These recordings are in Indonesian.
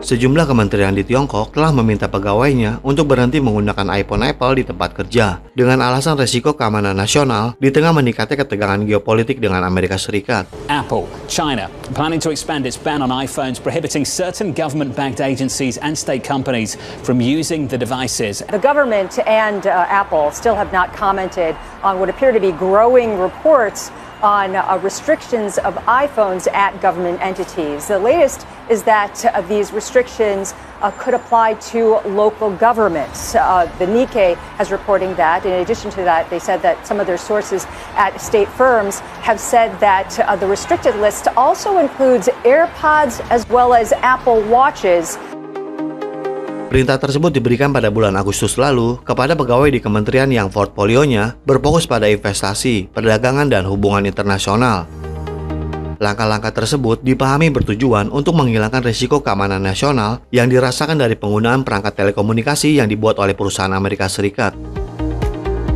Sejumlah kementerian di Tiongkok telah meminta pegawainya untuk berhenti menggunakan iPhone Apple di tempat kerja dengan alasan resiko keamanan nasional di tengah meningkatnya ketegangan geopolitik dengan Amerika Serikat. Apple, China, planning to expand its ban on iPhones, prohibiting certain government-backed agencies and state companies from using the devices. The government and Apple still have not commented on what appear to be growing reports on restrictions of iPhones at government entities. The latest is that these restrictions could apply to local governments. The Nikkei has reporting that. In addition to that, they said that some of their sources at state firms have said that the restricted list also includes AirPods as well as Apple Watches. Perintah tersebut diberikan pada bulan Agustus lalu kepada pegawai di kementerian yang portfolionya berfokus pada investasi, perdagangan, dan hubungan internasional. Langkah-langkah tersebut dipahami bertujuan untuk menghilangkan risiko keamanan nasional yang dirasakan dari penggunaan perangkat telekomunikasi yang dibuat oleh perusahaan Amerika Serikat.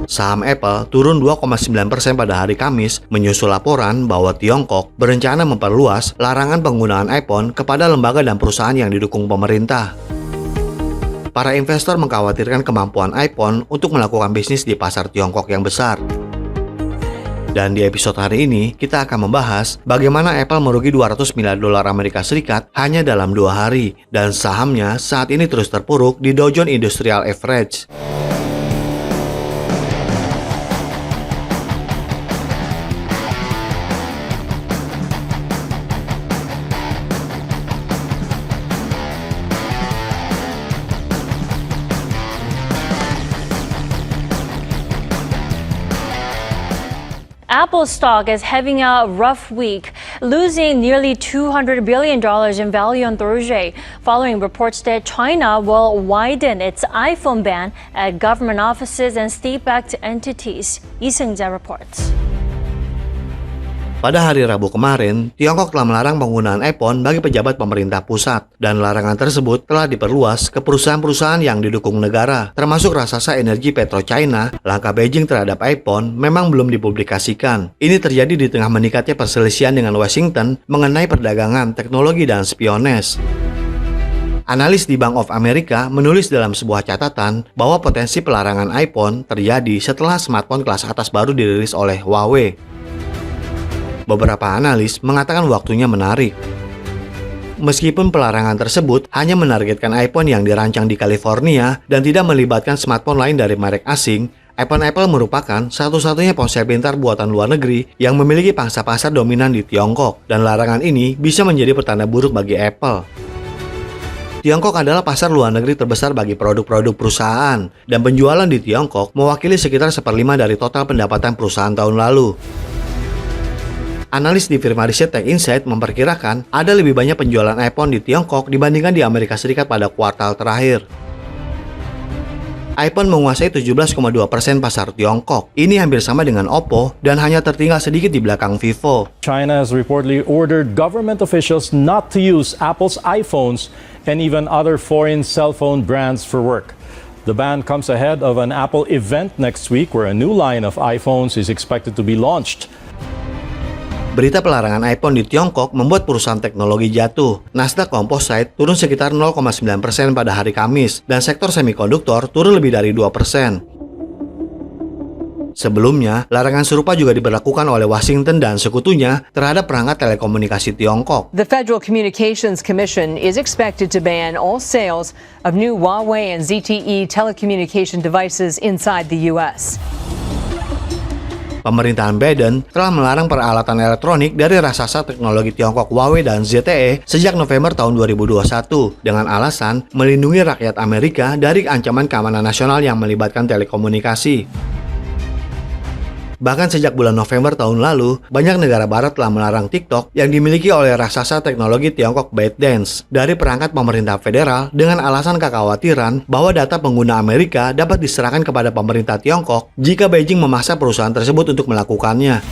Saham Apple turun 2,9% pada hari Kamis menyusul laporan bahwa Tiongkok berencana memperluas larangan penggunaan iPhone kepada lembaga dan perusahaan yang didukung pemerintah. Para investor mengkhawatirkan kemampuan iPhone untuk melakukan bisnis di pasar Tiongkok yang besar. Dan di episode hari ini, kita akan membahas bagaimana Apple merugi 200 miliar dolar Amerika Serikat hanya dalam 2 hari, dan sahamnya saat ini terus terpuruk di Dow Jones Industrial Average. Apple stock is having a rough week, losing nearly $200 billion in value on Thursday, following reports that China will widen its iPhone ban at government offices and state-backed entities. Lee Seung-ja reports. Pada hari Rabu kemarin, Tiongkok telah melarang penggunaan iPhone bagi pejabat pemerintah pusat, dan larangan tersebut telah diperluas ke perusahaan-perusahaan yang didukung negara, termasuk raksasa energi PetroChina. Langkah Beijing terhadap iPhone memang belum dipublikasikan. Ini terjadi di tengah meningkatnya perselisihan dengan Washington mengenai perdagangan, teknologi, dan spionase. Analis di Bank of America menulis dalam sebuah catatan bahwa potensi pelarangan iPhone terjadi setelah smartphone kelas atas baru dirilis oleh Huawei. Beberapa analis mengatakan waktunya menarik. Meskipun pelarangan tersebut hanya menargetkan iPhone yang dirancang di California dan tidak melibatkan smartphone lain dari merek asing, iPhone Apple merupakan satu-satunya ponsel pintar buatan luar negeri yang memiliki pangsa pasar dominan di Tiongkok, dan larangan ini bisa menjadi pertanda buruk bagi Apple. Tiongkok adalah pasar luar negeri terbesar bagi produk-produk perusahaan, dan penjualan di Tiongkok mewakili sekitar 1/5 dari total pendapatan perusahaan tahun lalu. Analis di firma riset Tech Insight memperkirakan ada lebih banyak penjualan iPhone di Tiongkok dibandingkan di Amerika Serikat pada kuartal terakhir. iPhone menguasai 17,2% pasar Tiongkok. Ini hampir sama dengan Oppo dan hanya tertinggal sedikit di belakang Vivo. China has reportedly ordered government officials not to use Apple's iPhones and even other foreign cell phone brands for work. The ban comes ahead of an Apple event next week where a new line of iPhones is expected to be launched. Berita pelarangan iPhone di Tiongkok membuat perusahaan teknologi jatuh. Nasdaq Composite turun sekitar 0,9% pada hari Kamis, dan sektor semikonduktor turun lebih dari 2%. Sebelumnya, larangan serupa juga diberlakukan oleh Washington dan sekutunya terhadap perangkat telekomunikasi Tiongkok. The Federal Communications Commission is expected to ban all sales of new Huawei and ZTE telecommunication devices inside the U.S. Pemerintahan Biden telah melarang peralatan elektronik dari raksasa teknologi Tiongkok Huawei dan ZTE sejak November tahun 2021 dengan alasan melindungi rakyat Amerika dari ancaman keamanan nasional yang melibatkan telekomunikasi. Bahkan sejak bulan November tahun lalu, banyak negara barat telah melarang TikTok yang dimiliki oleh raksasa teknologi Tiongkok ByteDance dari perangkat pemerintah federal dengan alasan kekhawatiran bahwa data pengguna Amerika dapat diserahkan kepada pemerintah Tiongkok jika Beijing memaksa perusahaan tersebut untuk melakukannya.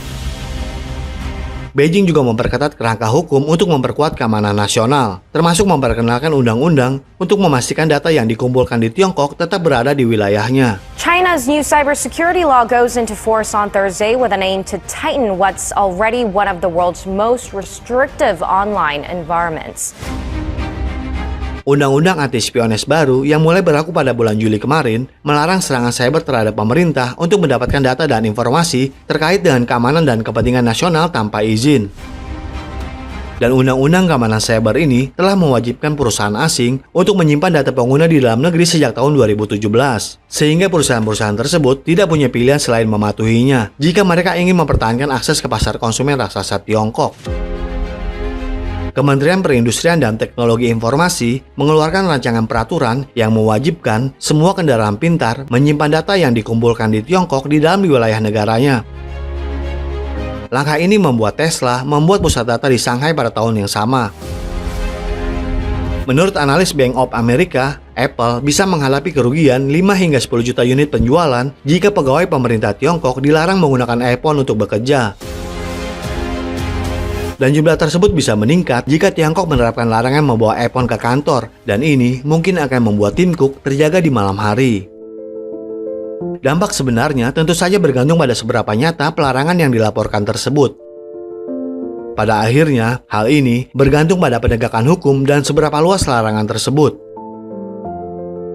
Beijing juga memperketat kerangka hukum untuk memperkuat keamanan nasional, termasuk memperkenalkan undang-undang untuk memastikan data yang dikumpulkan di Tiongkok tetap berada di wilayahnya. China's new cybersecurity law goes into force on Thursday with an aim to tighten what's already one of the world's most restrictive online environments. Undang-undang anti-spiones baru yang mulai berlaku pada bulan Juli kemarin melarang serangan cyber terhadap pemerintah untuk mendapatkan data dan informasi terkait dengan keamanan dan kepentingan nasional tanpa izin. Dan undang-undang keamanan cyber ini telah mewajibkan perusahaan asing untuk menyimpan data pengguna di dalam negeri sejak tahun 2017. Sehingga perusahaan-perusahaan tersebut tidak punya pilihan selain mematuhinya jika mereka ingin mempertahankan akses ke pasar konsumen raksasa Tiongkok. Kementerian Perindustrian dan Teknologi Informasi mengeluarkan rancangan peraturan yang mewajibkan semua kendaraan pintar menyimpan data yang dikumpulkan di Tiongkok di dalam wilayah negaranya. Langkah ini membuat Tesla membuat pusat data di Shanghai pada tahun yang sama. Menurut analis Bank of America, Apple bisa menghadapi kerugian 5 hingga 10 juta unit penjualan jika pegawai pemerintah Tiongkok dilarang menggunakan iPhone untuk bekerja. Dan jumlah tersebut bisa meningkat jika Tiongkok menerapkan larangan membawa iPhone ke kantor, dan ini mungkin akan membuat Tim Cook terjaga di malam hari. Dampak sebenarnya tentu saja bergantung pada seberapa nyata pelarangan yang dilaporkan tersebut. Pada akhirnya, hal ini bergantung pada penegakan hukum dan seberapa luas larangan tersebut.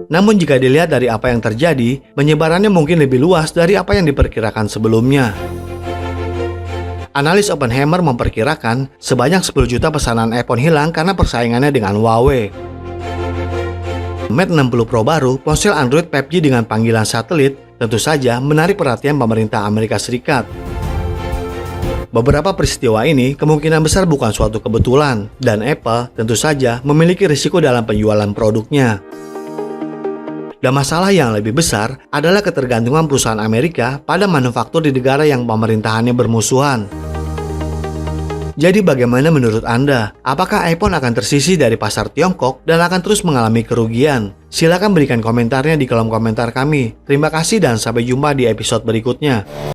Namun jika dilihat dari apa yang terjadi, penyebarannya mungkin lebih luas dari apa yang diperkirakan sebelumnya. Analis Oppenheimer memperkirakan sebanyak 10 juta pesanan iPhone hilang karena persaingannya dengan Huawei. Mate 60 Pro baru, ponsel Android 5G dengan panggilan satelit, tentu saja menarik perhatian pemerintah Amerika Serikat. Beberapa peristiwa ini kemungkinan besar bukan suatu kebetulan, dan Apple tentu saja memiliki risiko dalam penjualan produknya. Dan masalah yang lebih besar adalah ketergantungan perusahaan Amerika pada manufaktur di negara yang pemerintahannya bermusuhan. Jadi bagaimana menurut Anda? Apakah iPhone akan tersisih dari pasar Tiongkok dan akan terus mengalami kerugian? Silakan berikan komentarnya di kolom komentar kami. Terima kasih dan sampai jumpa di episode berikutnya.